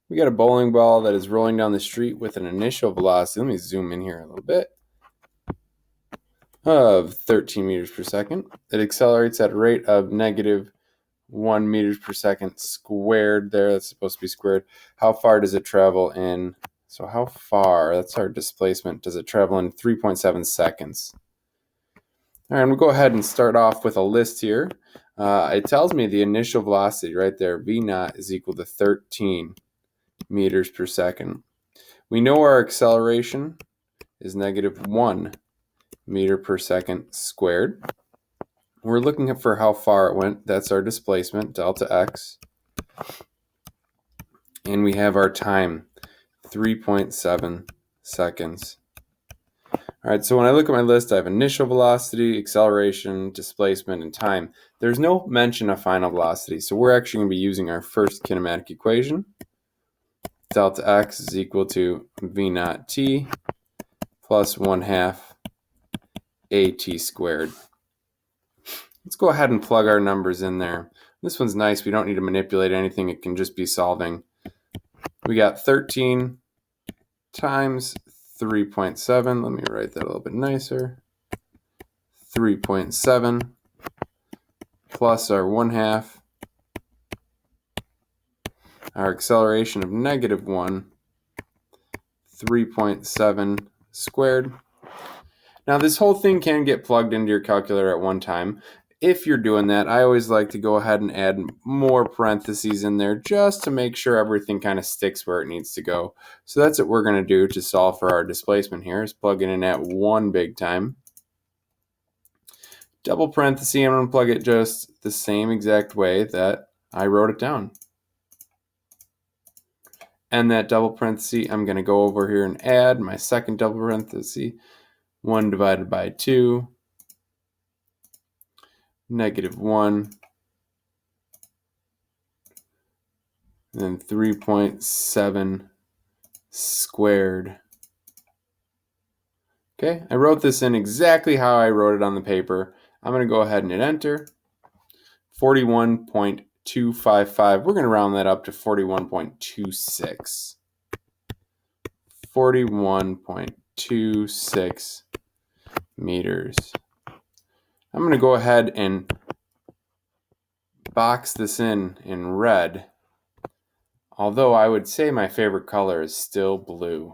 We got a bowling ball that is rolling down the street with an initial velocity, let me zoom in here a little bit, of 13 meters per second. It accelerates at a rate of negative 1 meters per second squared there. That's supposed to be squared. How far does it travel in? So how far, that's our displacement, does it travel in 3.7 seconds? All right, I'm going to go ahead and start off with a list here. It tells me the initial velocity right there, v naught, is equal to 13 meters per second. We know our acceleration is negative 1 meter per second squared. We're looking for how far it went. That's our displacement, delta x. And we have our time, 3.7 seconds. All right, so when I look at my list, I have initial velocity, acceleration, displacement, and time. There's no mention of final velocity, so we're actually going to be using our first kinematic equation. Delta x is equal to v naught t plus 1/2 at squared. Let's go ahead and plug our numbers in there. This one's nice. We don't need to manipulate anything. It can just be solving. We got 13 times 3.7. Let me write that a little bit nicer. 3.7 plus our 1/2, our acceleration of negative 1, 3.7 squared. Now this whole thing can get plugged into your calculator at one time. If you're doing that, I always like to go ahead and add more parentheses in there just to make sure everything kind of sticks where it needs to go. So that's what we're going to do to solve for our displacement here, is plug it in at one big time. Double parenthesis, I'm going to plug it just the same exact way that I wrote it down. And that double parenthesis, I'm going to go over here and add my second double parenthesis, 1 divided by 2, negative 1, and then 3.7 squared. Okay, I wrote this in exactly how I wrote it on the paper. I'm going to go ahead and hit enter. 41.255. We're going to round that up to 41.26. 41.26 meters. I'm going to go ahead and box this in red, although I would say my favorite color is still blue.